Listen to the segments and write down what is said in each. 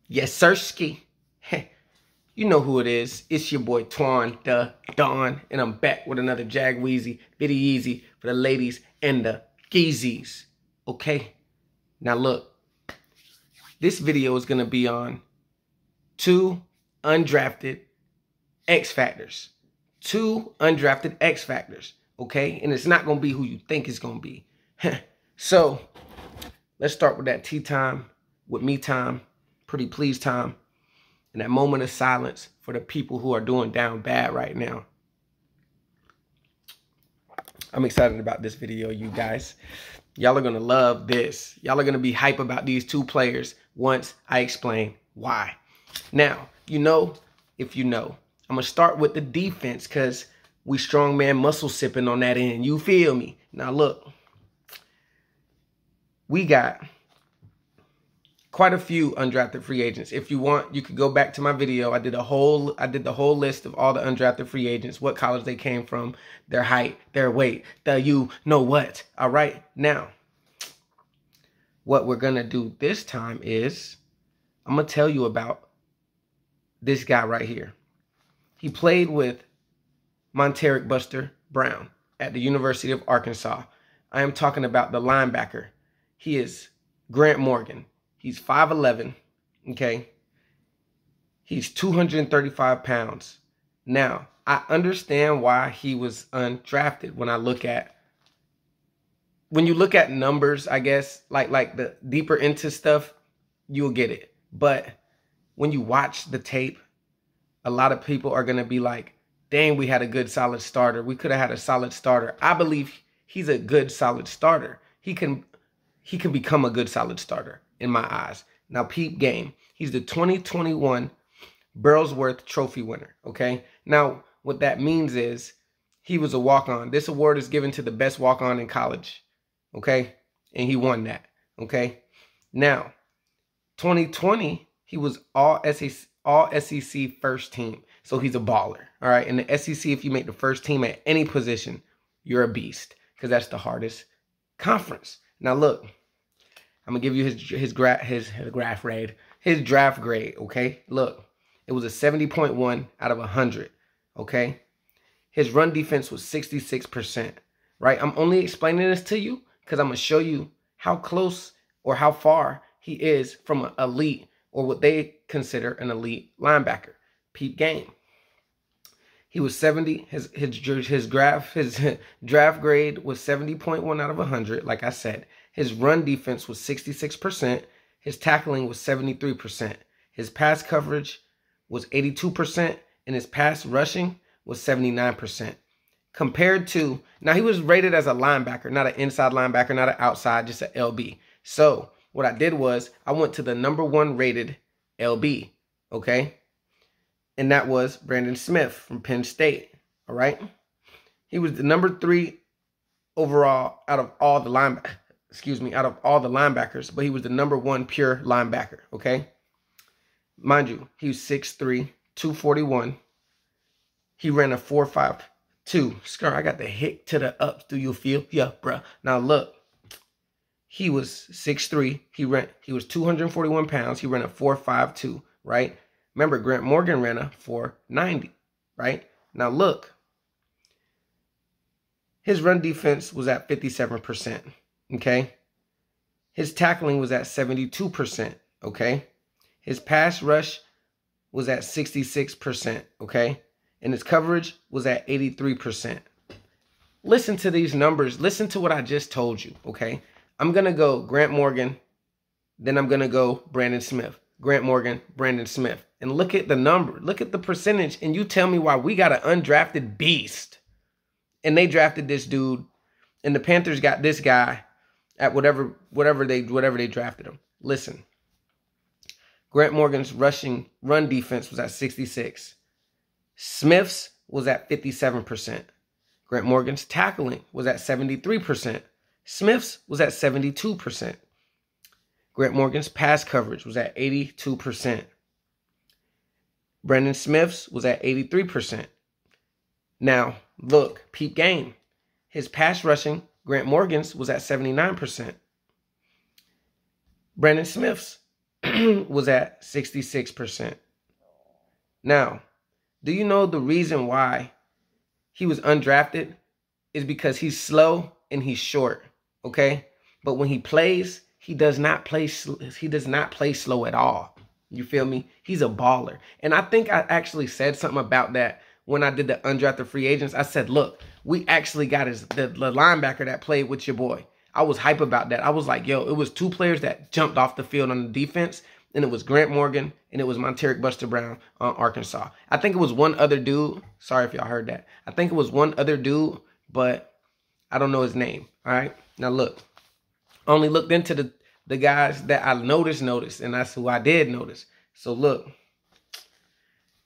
Yes, sirski. You know who it is. It's your boy Twan the Don, and I'm back with another Jag Weezy, Bitty Easy for the ladies and the geezies. Okay? Now look, this video is going to be on 2 undrafted X Factors. 2 undrafted X Factors. Okay? And it's not going to be who you think it's going to be. So, let's start with that tea time, with me time, pretty please time, and that moment of silence for the people who are doing down bad right now. I'm excited about this video, you guys. Y'all are going to love this. Y'all are going to be hype about these 2 players once I explain why. Now, you know, if you know, I'm going to start with the defense because we strongman muscle sipping on that end. You feel me? Now, look, we got quite a few undrafted free agents. If you want, you could go back to my video. I did the whole list of all the undrafted free agents, what college they came from, their height, their weight, the you know what. All right. Now, what we're going to do this time is I'm going to tell you about this guy right here. He played with Monteric Buster Brown at the University of Arkansas. I am talking about the linebacker. He is Grant Morgan. He's 5'11", okay? He's 235 pounds. Now, I understand why he was undrafted when you look at numbers, I guess, like the deeper into stuff, you'll get it. But when you watch the tape, a lot of people are going to be like, dang, we had a good solid starter. We could have had a solid starter. I believe he's a good solid starter. He can become a good solid starter in my eyes. Now, peep game. He's the 2021 Burlsworth Trophy winner, okay? Now, what that means is he was a walk-on. This award is given to the best walk-on in college, okay? And he won that, okay? Now, 2020, he was all SEC first team. So he's a baller, all right? In the SEC, if you make the first team at any position, you're a beast because that's the hardest conference. Now, look, I'm going to give you his draft grade, okay? Look, it was a 70.1 out of 100, okay? His run defense was 66%, right? I'm only explaining this to you because I'm going to show you how close or how far he is from an elite or what they consider an elite linebacker. Peep game. He was 70. His draft grade was 70.1 out of 100, like I said. His run defense was 66%. His tackling was 73%. His pass coverage was 82%. And his pass rushing was 79%. Compared to, now he was rated as a linebacker, not an inside linebacker, not an outside, just an LB. So what I did was I went to the #1 rated LB, okay? And that was Brandon Smith from Penn State, all right? He was the #3 overall out of all the linebackers, but he was the #1 pure linebacker, okay? Mind you, he was 6'3", 241. He ran a 4.52. Scar, I got the hick to the ups. Do you feel? Yeah, bruh. Now look, he was 6'3". He was 241 pounds. He ran a 4.52, right? Remember, Grant Morgan ran a 4.90, right? Now look, his run defense was at 57%. Okay, his tackling was at 72%, okay? His pass rush was at 66%, okay? And his coverage was at 83%. Listen to these numbers. Listen to what I just told you, okay? I'm going to go Grant Morgan, then I'm going to go Brandon Smith. Grant Morgan, Brandon Smith. And look at the number. Look at the percentage, and you tell me why we got an undrafted beast. And they drafted this dude, and the Panthers got this guy at whatever they drafted him. Listen, Grant Morgan's run defense was at 66. Smith's was at 57%. Grant Morgan's tackling was at 73%. Smith's was at 72%. Grant Morgan's pass coverage was at 82%. Brandon Smith's was at 83%. Now, look, peep game. His pass rushing, Grant Morgan's, was at 79%. Brandon Smith's was at 66%. Now, do you know the reason why he was undrafted? Is because he's slow and he's short, okay? But when he plays, he does not play slow at all. You feel me? He's a baller. And I think I actually said something about that when I did the undrafted free agents. I said, look, we actually got the linebacker that played with your boy. I was hype about that. I was like, yo, it was two players that jumped off the field on the defense, and it was Grant Morgan, and it was Monteric Buster Brown on Arkansas. I think it was one other dude. Sorry if y'all heard that. I think it was one other dude, but I don't know his name, all right? Now, look, I only looked into the guys that I noticed, and that's who I did notice. So, look,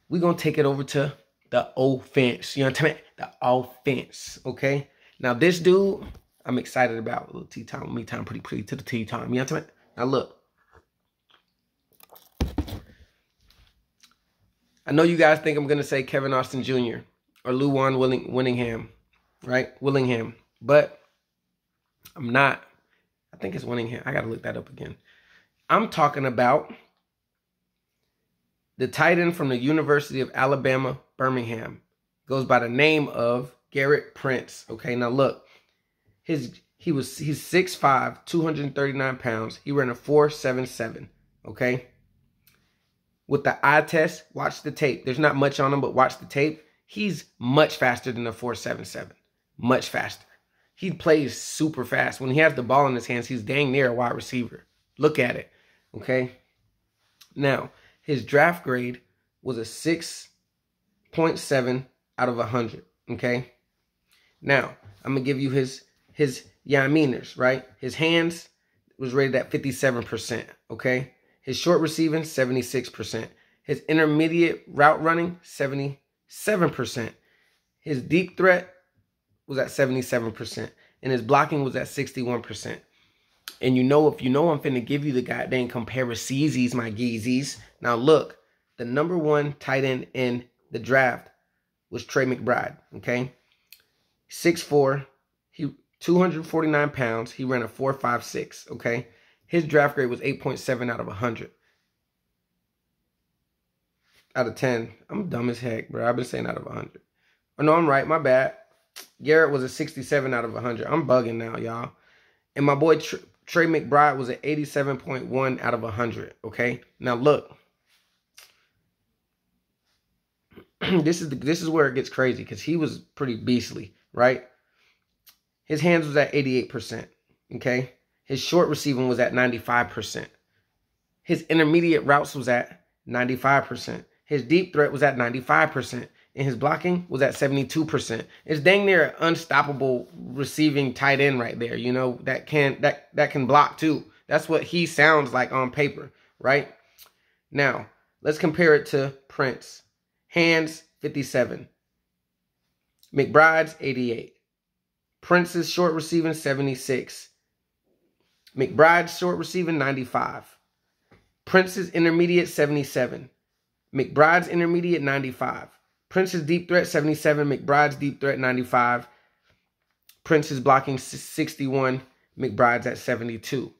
we're going to take it over to the offense. You know what I mean? The offense, okay? Now, this dude, I'm excited about. A little tea time, me time, pretty to the tea time. You know what I mean? Now, look. I know you guys think I'm going to say Kevin Austin Jr. or Luwan Willingham, right? Willingham. But I'm not. I think it's Willingham. I got to look that up again. I'm talking about the tight end from the University of Alabama, Birmingham. Goes by the name of Garrett Prince. Okay, now look. He's 6'5", 239 pounds. He ran a 4.77. Okay? With the eye test, watch the tape. There's not much on him, but watch the tape. He's much faster than a 4.77. Much faster. He plays super fast. When he has the ball in his hands, he's dang near a wide receiver. Look at it. Okay? Now, his draft grade was a 6.7 out of 100. Okay? Now, I'm going to give you his Yaminers, right? His hands was rated at 57%. Okay? His short receiving, 76%. His intermediate route running, 77%. His deep threat was at 77%. And his blocking was at 61%. And you know, if you know I'm finna give you the goddamn comparisons, my geezies. Now look, the number one tight end in the draft was Trey McBride, okay? 6'4", 249 pounds. He ran a 4.56, okay? His draft grade was 8.7 out of 100. Out of 10. I'm dumb as heck, bro. I've been saying out of 100. Oh, no, I'm right. My bad. Garrett was a 67 out of 100. I'm bugging now, y'all. And my boy Trey McBride was an 87.1 out of 100, okay? Now, look. This is where it gets crazy because he was pretty beastly, right? His hands was at 88%, okay? His short receiving was at 95%. His intermediate routes was at 95%. His deep threat was at 95%. And his blocking was at 72%. It's dang near an unstoppable receiving tight end right there, you know, that can block too. That's what he sounds like on paper, right? Now, let's compare it to Prince. Hands, 57. McBride's 88. Prince's short receiving, 76. McBride's short receiving, 95. Prince's intermediate, 77. McBride's intermediate, 95. Prince's deep threat, 77. McBride's deep threat, 95. Prince's blocking, 61. McBride's at 72.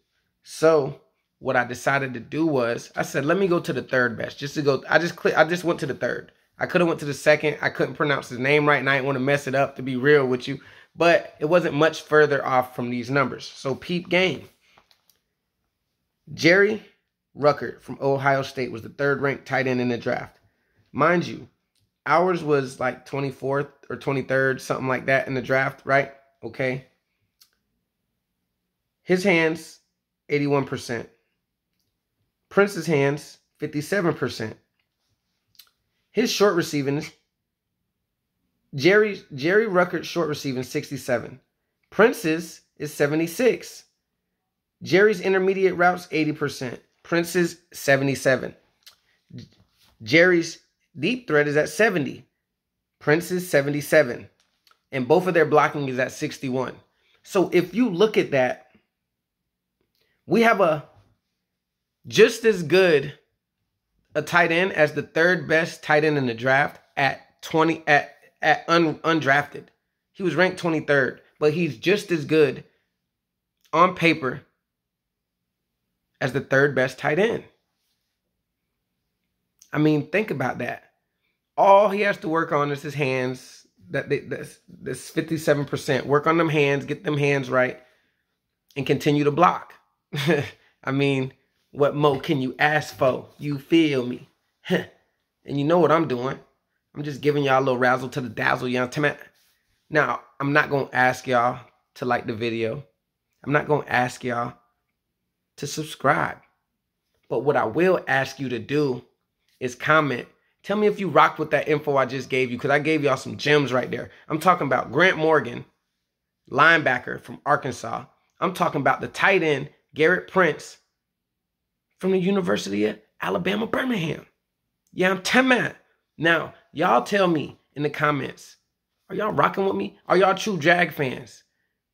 So what I decided to do was, I said, let me go to the third best. I just went to the third. I could have went to the second. I couldn't pronounce his name right, and I didn't want to mess it up, to be real with you. But it wasn't much further off from these numbers. So peep game. Jerry Ruckert from Ohio State was the third-ranked tight end in the draft. Mind you, ours was like 24th or 23rd, something like that in the draft, right? Okay. His hands, 81%. Prince's hands, 57%. His short receiving, Jerry Ruckert's short receiving, 67. Prince's is 76. Jerry's intermediate routes, 80%. Prince's, 77. Jerry's deep threat is at 70. Prince's, 77. And both of their blocking is at 61. So if you look at that, we have a just as good a tight end as the third best tight end in the draft at undrafted. He was ranked 23rd, but he's just as good on paper as the third best tight end. I mean, think about that. All he has to work on is his hands. That's 57%. Work on them hands, get them hands right, and continue to block. I mean, what more can you ask for? You feel me? And you know what I'm doing. I'm just giving y'all a little razzle to the dazzle, you know what I'm saying? Now, I'm not going to ask y'all to like the video. I'm not going to ask y'all to subscribe. But what I will ask you to do is comment. Tell me if you rocked with that info I just gave you, because I gave y'all some gems right there. I'm talking about Grant Morgan, linebacker from Arkansas. I'm talking about the tight end, Garrett Prince, from the University of Alabama, Birmingham. Yeah, I'm telling you. Now, y'all tell me in the comments, are y'all rocking with me? Are y'all true Jag fans?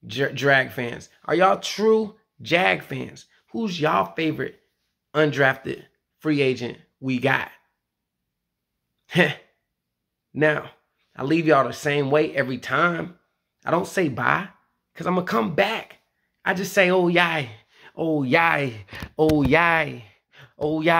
Drag fans? Are y'all true Jag fans? Who's y'all favorite undrafted free agent we got? Now, I leave y'all the same way every time. I don't say bye, because I'm going to come back. I just say, oh, yay, oh, yay, oh, yay, oh, yay.